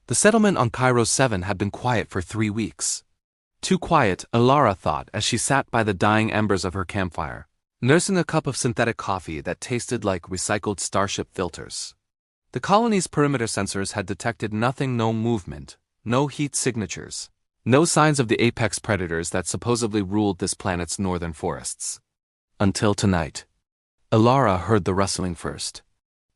The settlement on Cairo 7 had been quiet for 3 weeks. Too quiet, Alara thought as she sat by the dying embers of her campfire, nursing a cup of synthetic coffee that tasted like recycled Starship filters. The colony's perimeter sensors had detected nothing, no movement, no heat signatures, no signs of the apex predators that supposedly ruled this planet's northern forests. Until tonight. Alara heard the rustling first.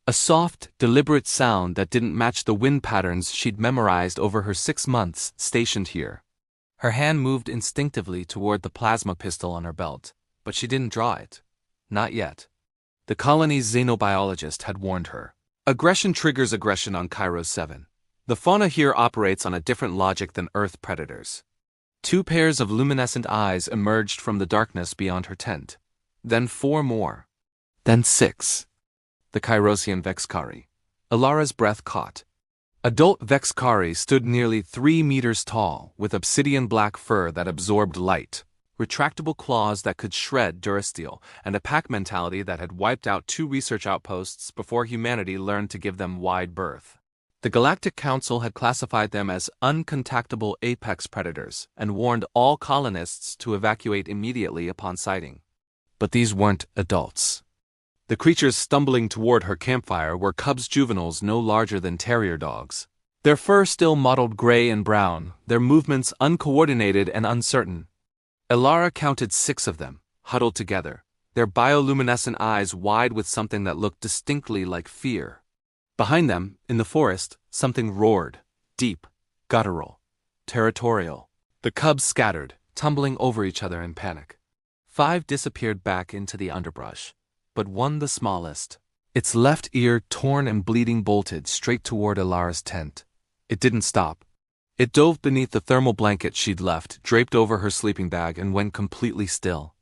A soft, deliberate sound that didn't match the wind patterns she'd memorized over her 6 months stationed here. Her hand moved instinctively toward the plasma pistol on her belt, but she didn't draw it. Not yet. The colony's xenobiologist had warned her. Aggression triggers aggression on Cairo 7. The fauna here operates on a different logic than Earth predators. 2 pairs of luminescent eyes emerged from the darkness beyond her tent. Then 4 more. Then 6. The Cairosian Vexcari. Alara's breath caught. Adult Vexcari stood nearly 3 meters tall, with obsidian black fur that absorbed light, retractable claws that could shred durasteel, and a pack mentality that had wiped out 2 research outposts before humanity learned to give them wide berth. The Galactic Council had classified them as uncontactable apex predators and warned all colonists to evacuate immediately upon sighting. But these weren't adults. The creatures stumbling toward her campfire were cubs juveniles no larger than terrier dogs. Their fur still mottled gray and brown, their movements uncoordinated and uncertain. Alara counted 6 of them, huddled together, their bioluminescent eyes wide with something that looked distinctly like fear. Behind them, in the forest, something roared, deep, guttural, territorial. The cubs scattered, tumbling over each other in panic. 5 disappeared back into the underbrush, but one, the smallest, its left ear torn and bleeding, bolted straight toward Alara's tent. It didn't stop. It dove beneath the thermal blanket she'd left, draped over her sleeping bag, and went completely still.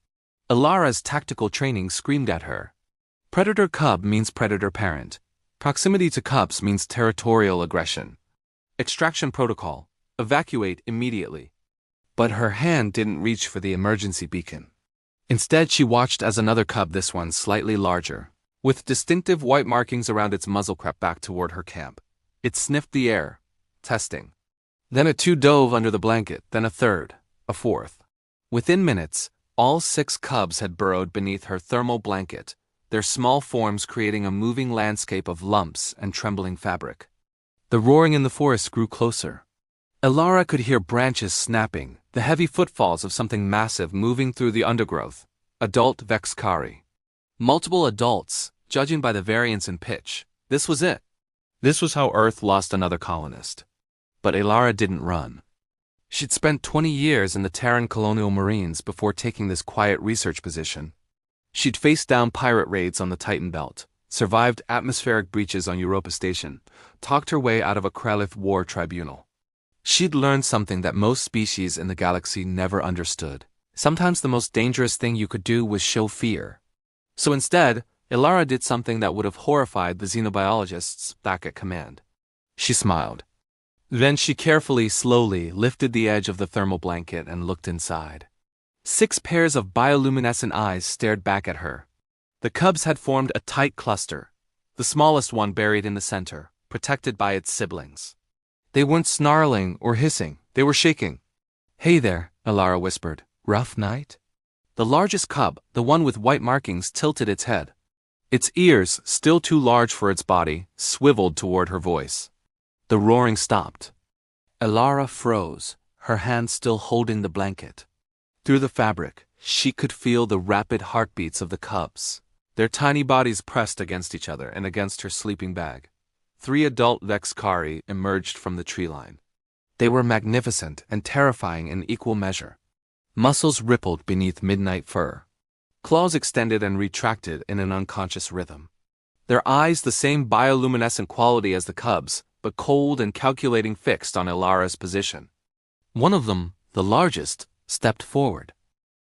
Alara's tactical training screamed at her. Predator cub means predator parent. Proximity to cubs means territorial aggression. Extraction protocol: evacuate immediately. But her hand didn't reach for the emergency beacon. Instead, she watched as another cub, this one slightly larger, with distinctive white markings around its muzzle, crept back toward her camp. It sniffed the air, testing. Then a 2 dove under the blanket, then a 3rd, a 4th. Within minutes, all 6 cubs had burrowed beneath her thermal blanket, their small forms creating a moving landscape of lumps and trembling fabric. The roaring in the forest grew closer. Alara could hear branches snapping, the heavy footfalls of something massive moving through the undergrowth. Adult Vexcari. Multiple adults, judging by the variance in pitch. This was it. This was how Earth lost another colonist. But Alara didn't run. She'd spent 20 years in the Terran Colonial Marines before taking this quiet research position. She'd faced down pirate raids on the Titan Belt, survived atmospheric breaches on Europa Station, talked her way out of a Kralith war tribunal. She'd learned something that most species in the galaxy never understood. Sometimes the most dangerous thing you could do was show fear. So instead, Alara did something that would have horrified the xenobiologists back at command. She smiled. Then she carefully, slowly lifted the edge of the thermal blanket and looked inside. 6 pairs of bioluminescent eyes stared back at her. The cubs had formed a tight cluster, the smallest one buried in the center, protected by its siblings. They weren't snarling or hissing, they were shaking. "Hey there," Alara whispered. "Rough night?" The largest cub, the one with white markings, tilted its head. Its ears, still too large for its body, swiveled toward her voice. The roaring stopped. Alara froze, her hand still holding the blanket. Through the fabric, she could feel the rapid heartbeats of the cubs, their tiny bodies pressed against each other and against her sleeping bag. 3 adult Vexcari emerged from the tree line. They were magnificent and terrifying in equal measure. Muscles rippled beneath midnight fur. Claws extended and retracted in an unconscious rhythm. Their eyes the same bioluminescent quality as the cubs, but cold and calculating, fixed on Alara's position. One of them, the largest, stepped forward.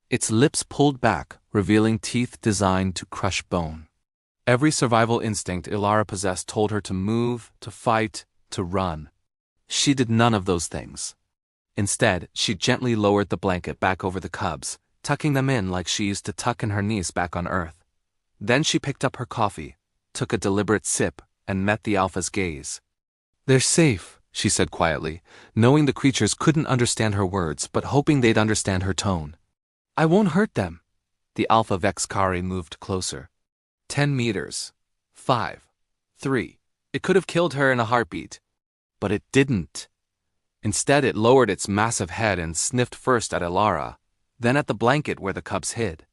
Its lips pulled back, revealing teeth designed to crush bone. Every survival instinct Alara possessed told her to move, to fight, to run. She did none of those things. Instead, she gently lowered the blanket back over the cubs, tucking them in like she used to tuck in her niece back on Earth. Then she picked up her coffee, took a deliberate sip, and met the alpha's gaze. "They're safe," she said quietly, knowing the creatures couldn't understand her words but hoping they'd understand her tone. I won't hurt them. The Alpha Vexcari moved closer. 10 meters. 5. 3. It could have killed her in a heartbeat. But it didn't. Instead, it lowered its massive head and sniffed first at Elara, then at the blanket where the cubs hid.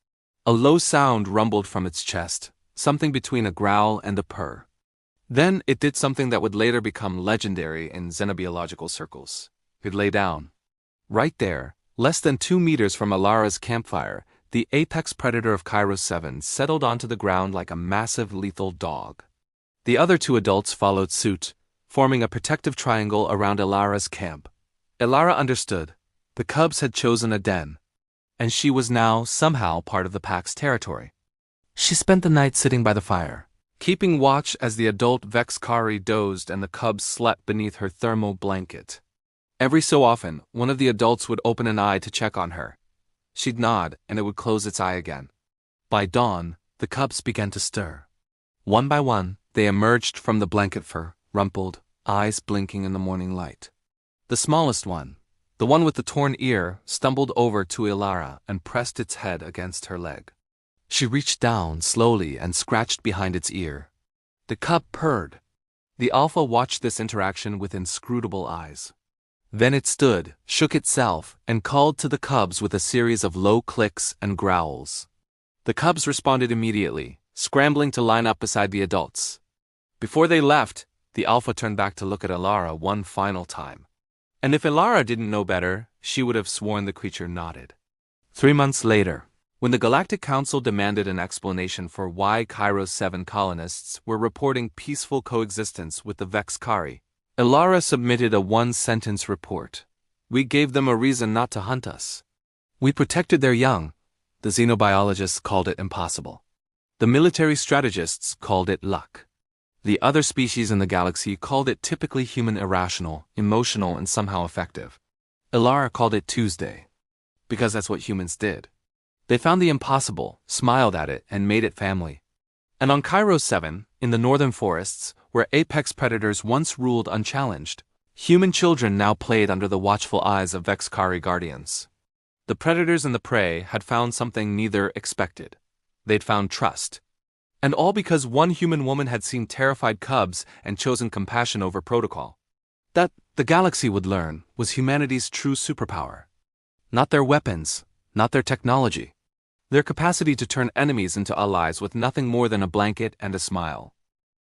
A low sound rumbled from its chest, something between a growl and a purr. Then it did something that would later become legendary in xenobiological circles. It lay down. Right there, less than 2 meters from Elara's campfire, the apex predator of Kairos 7 settled onto the ground like a massive lethal dog. The other 2 adults followed suit, forming a protective triangle around Elara's camp. Elara understood. The cubs had chosen a den, and she was now somehow part of the pack's territory. She spent the night sitting by the fire, keeping watch as the adult Vexcari dozed and the cubs slept beneath her thermal blanket. Every so often, one of the adults would open an eye to check on her. She'd nod, and it would close its eye again. By dawn, the cubs began to stir. One by one, they emerged from the blanket fur, rumpled, eyes blinking in the morning light. The smallest one, the one with the torn ear, stumbled over to Elara and pressed its head against her leg. She reached down slowly and scratched behind its ear. The cub purred. The alpha watched this interaction with inscrutable eyes. Then it stood, shook itself, and called to the cubs with a series of low clicks and growls. The cubs responded immediately, scrambling to line up beside the adults. Before they left, the alpha turned back to look at Elara one final time. And if Elara didn't know better, she would have sworn the creature nodded. 3 months later, when the Galactic Council demanded an explanation for why Kairos 7 colonists were reporting peaceful coexistence with the Vexcari, Elara submitted a one-sentence report. We gave them a reason not to hunt us. We protected their young. The xenobiologists called it impossible. The military strategists called it luck. The other species in the galaxy called it typically human irrational, emotional, and somehow effective. Elara called it Tuesday, because that's what humans did. They found the impossible, smiled at it, and made it family. And on Kairos 7, in the northern forests, where apex predators once ruled unchallenged, human children now played under the watchful eyes of Vexcari guardians. The predators and the prey had found something neither expected. They'd found trust. And all because one human woman had seen terrified cubs and chosen compassion over protocol. That, the galaxy would learn, was humanity's true superpower. Not their weapons, not their technology. Their capacity to turn enemies into allies with nothing more than a blanket and a smile.